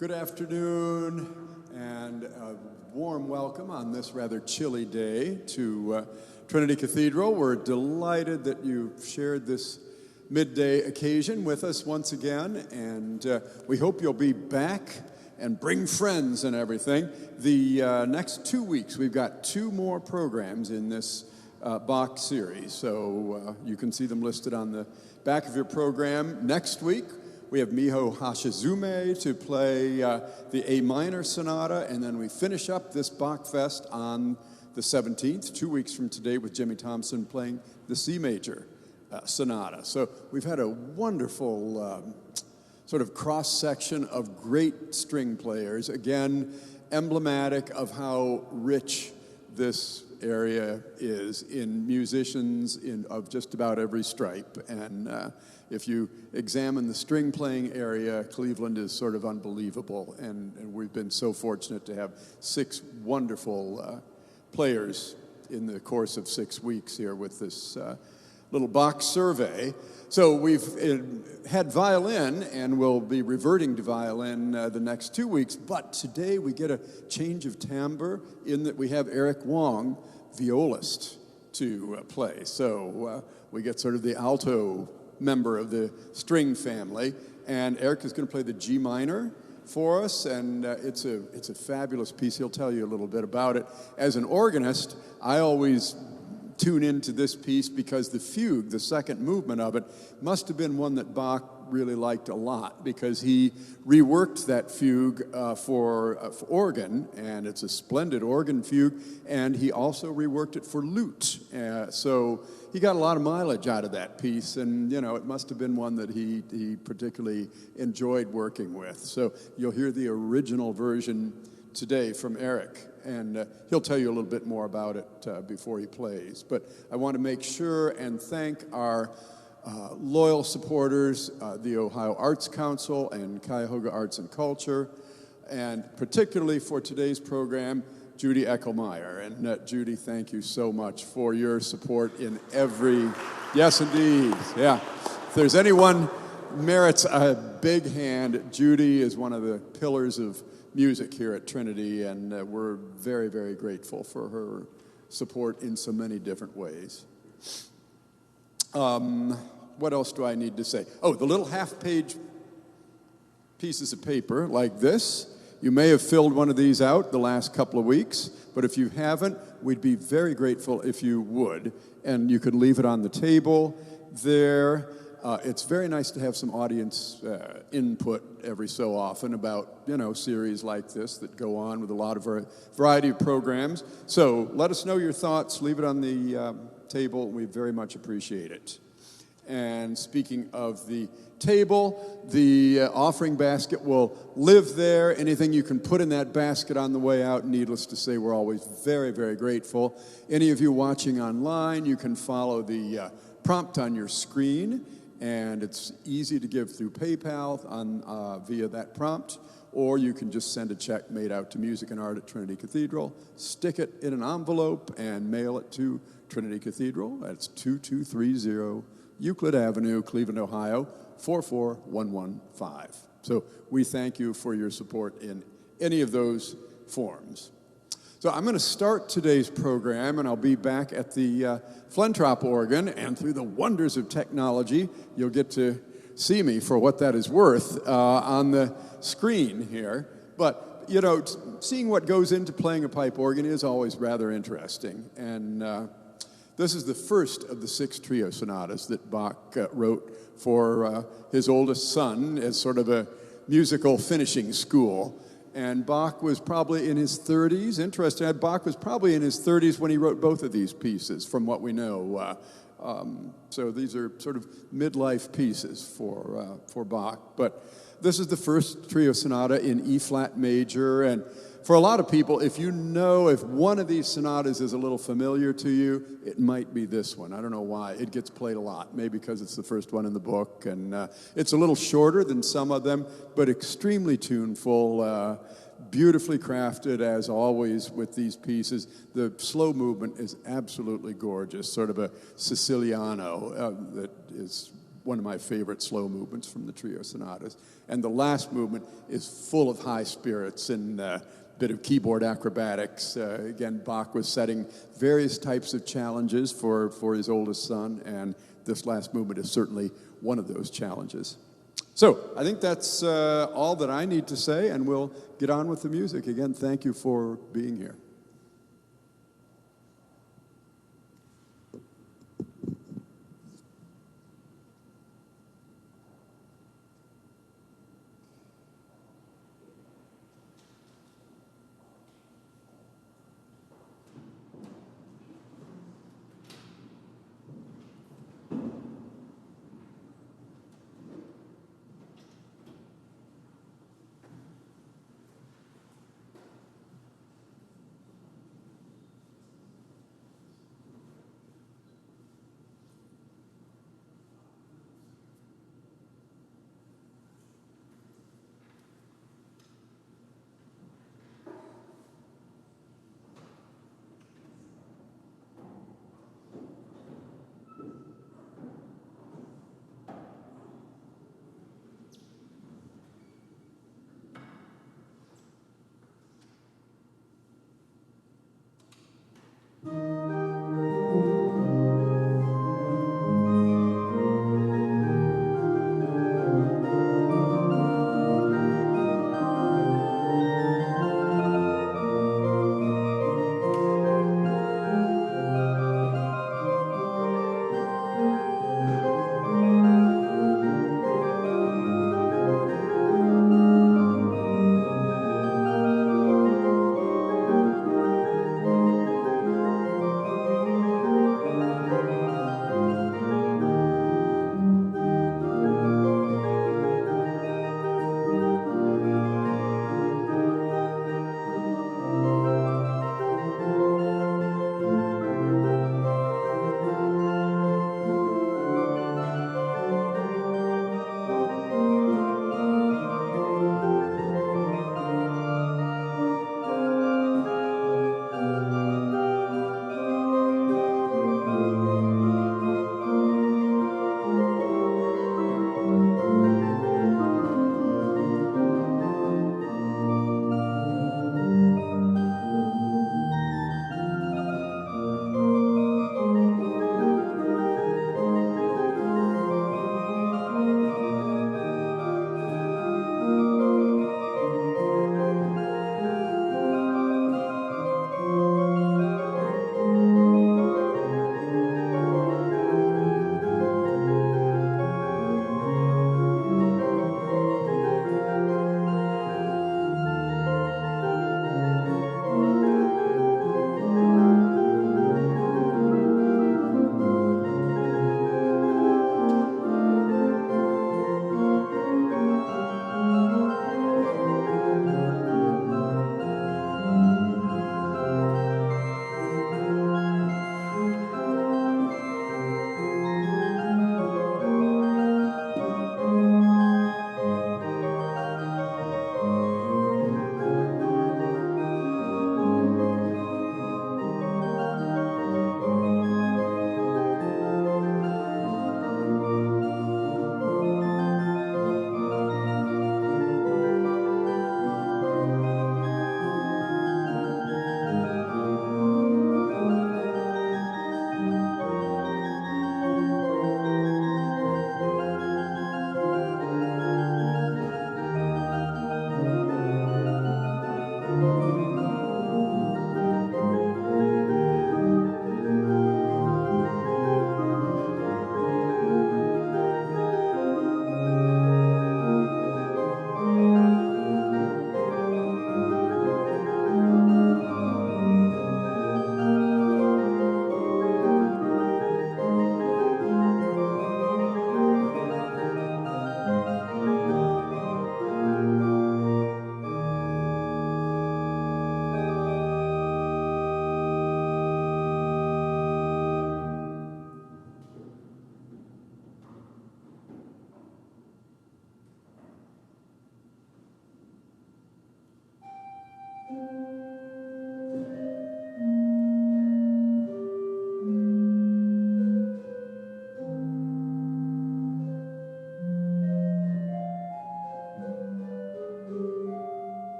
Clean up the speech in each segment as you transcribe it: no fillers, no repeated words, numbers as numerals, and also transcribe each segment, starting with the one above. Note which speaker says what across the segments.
Speaker 1: Good afternoon, and a warm welcome on this rather chilly day to Trinity Cathedral. We're delighted that you shared this midday occasion with us once again, and we hope you'll be back and bring friends and everything. The next 2 weeks, we've got 2 more programs in this Bach series, so you can see them listed on the back of your program. Next week, we have Miho Hashizume to play the A Minor Sonata, and then we finish up this Bach-fest on the 17th, 2 weeks from today, with Jimmy Thompson playing the C Major Sonata. So we've had a wonderful sort of cross-section of great string players, again, emblematic of how rich this area is in musicians of just about every stripe. And if you examine the string playing area, Cleveland is sort of unbelievable. And we've been so fortunate to have 6 wonderful players in the course of 6 weeks here with this little Bach survey. So we've had violin, and we'll be reverting to violin the next 2 weeks. But today we get a change of timbre in that we have Eric Wong, violist, to play. So we get sort of the alto member of the string family, and Eric is going to play the G minor for us, and it's a fabulous piece. He'll tell you a little bit about it. As an organist, I always tune into this piece because the fugue, the second movement of it, must have been one that Bach really liked a lot, because he reworked that fugue for organ, and it's a splendid organ fugue, and he also reworked it for lute. So he got a lot of mileage out of that piece, and it must have been one that he particularly enjoyed working with. So you'll hear the original version today from Eric, and he'll tell you a little bit more about it before he plays. But I want to make sure and thank our loyal supporters, the Ohio Arts Council and Cuyahoga Arts and Culture, and particularly for today's program, Judy Eckelmeyer. And Judy, thank you so much for your support in every... Yes, indeed. Yeah. If there's anyone merits a big hand, Judy is one of the pillars of music here at Trinity, and we're very, very grateful for her support in so many different ways. What else do I need to say? Oh, the little half-page pieces of paper like this. You may have filled one of these out the last couple of weeks, but if you haven't, we'd be very grateful if you would. And you could leave it on the table there. It's very nice to have some audience input every so often about, series like this that go on with a lot of variety of programs. So let us know your thoughts. Leave it on the table. We very much appreciate it. And speaking of the table, the offering basket will live there. Anything you can put in that basket on the way out, needless to say, we're always very, very grateful. Any of you watching online, you can follow the prompt on your screen, and it's easy to give through PayPal via that prompt, or you can just send a check made out to Music and Art at Trinity Cathedral, stick it in an envelope, and mail it to Trinity Cathedral. That's 2230 Euclid Avenue, Cleveland, Ohio, 44115. So we thank you for your support in any of those forms. So I'm going to start today's program, and I'll be back at the Flentrop organ, and through the wonders of technology, you'll get to see me for what that is worth on the screen here. But, seeing what goes into playing a pipe organ is always rather interesting. And this is the first of the 6 trio sonatas that Bach wrote for his oldest son as sort of a musical finishing school. And Bach was probably in his 30s. Interesting, Bach was probably in his 30s when he wrote both of these pieces, from what we know. So these are sort of midlife pieces for Bach. But this is the first trio sonata in E-flat major, and for a lot of people, if one of these sonatas is a little familiar to you, it might be this one. I don't know why. It gets played a lot, maybe because it's the first one in the book, and it's a little shorter than some of them, but extremely tuneful, beautifully crafted, as always with these pieces. The slow movement is absolutely gorgeous, sort of a Siciliano that is one of my favorite slow movements from the trio sonatas. And the last movement is full of high spirits and a bit of keyboard acrobatics. Again, Bach was setting various types of challenges for his oldest son, and this last movement is certainly one of those challenges. So I think that's all that I need to say, and we'll get on with the music. Again, thank you for being here.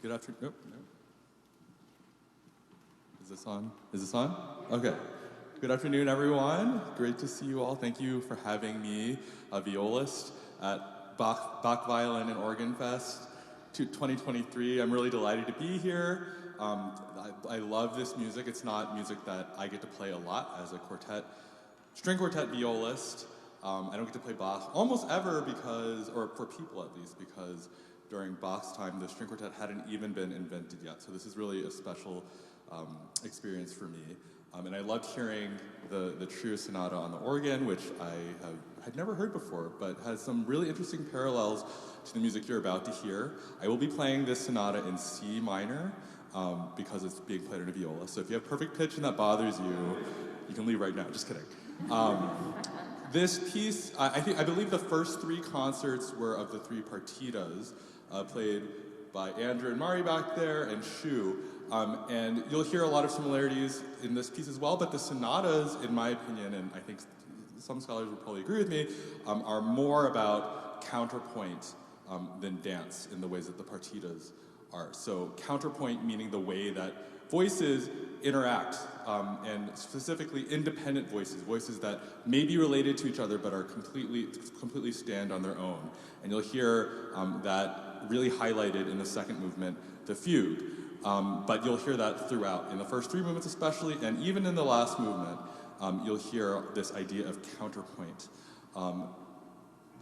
Speaker 2: Good afternoon. Nope, no. Is this on? Is this on? Okay. Good afternoon, everyone. Great to see you all. Thank you for having me, a violist, at Bach Violin and Organ Fest 2023. I'm really delighted to be here. I love this music. It's not music that I get to play a lot as a string quartet violist. I don't get to play Bach almost ever because, or for people at least, because during Bach's time, the string quartet hadn't even been invented yet. So this is really a special experience for me. And I loved hearing the trio sonata on the organ, which I had never heard before, but has some really interesting parallels to the music you're about to hear. I will be playing this sonata in C minor because it's being played on a viola. So if you have perfect pitch and that bothers you, you can leave right now. Just kidding. This piece, I believe the first three concerts were of the three partitas played by Andrew and Mari back there and Shu. And you'll hear a lot of similarities in this piece as well, but the sonatas, in my opinion, and I think some scholars would probably agree with me, are more about counterpoint than dance in the ways that the partitas are. So counterpoint meaning the way that voices interact, and specifically independent voices that may be related to each other but are completely stand on their own. And you'll hear that really highlighted in the second movement, the fugue. But you'll hear that throughout, in the first three movements especially, and even in the last movement, you'll hear this idea of counterpoint.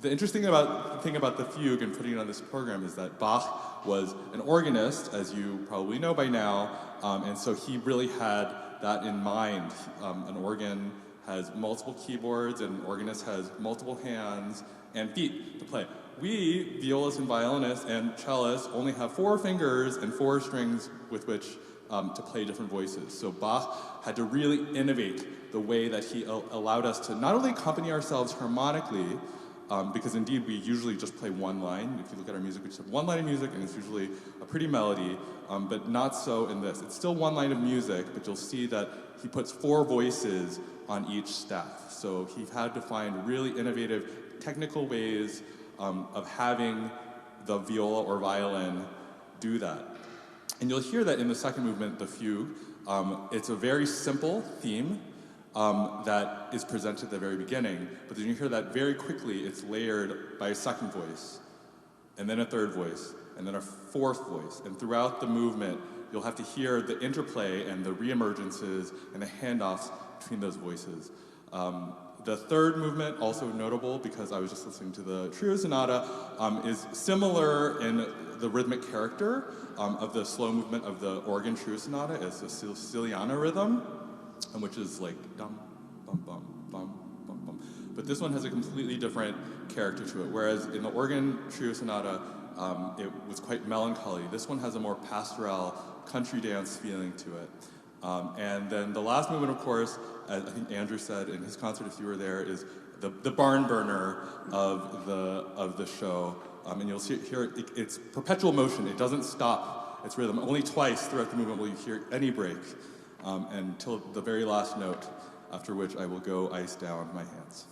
Speaker 2: The interesting thing about the fugue and putting it on this program is that Bach was an organist, as you probably know by now, and so he really had that in mind. An organ has multiple keyboards, and an organist has multiple hands and feet to play. We, violists and violinists and cellists, only have 4 fingers and 4 strings with which to play different voices. So Bach had to really innovate the way that he allowed us to not only accompany ourselves harmonically, because indeed we usually just play one line. If you look at our music, we just have one line of music, and it's usually a pretty melody, but not so in this. It's still one line of music, but you'll see that he puts 4 voices on each staff. So he had to find really innovative technical ways of having the viola or violin do that. And you'll hear that in the second movement, the fugue. It's a very simple theme that is presented at the very beginning, but then you hear that very quickly it's layered by a second voice, and then a third voice, and then a fourth voice. And throughout the movement, you'll have to hear the interplay and the reemergences and the handoffs between those voices. The third movement, also notable because I was just listening to the trio sonata, is similar in the rhythmic character of the slow movement of the organ trio sonata. It's a Siciliana rhythm, which is like dum, bum, bum, bum, bum, bum. But this one has a completely different character to it, whereas in the organ trio sonata, it was quite melancholy. This one has a more pastoral country dance feeling to it. And then the last movement, of course, as I think Andrew said in his concert, if you were there, is the barn burner of the show. And you'll hear it's perpetual motion. It doesn't stop its rhythm. Only twice throughout the movement will you hear any break, until the very last note, after which I will go ice down my hands.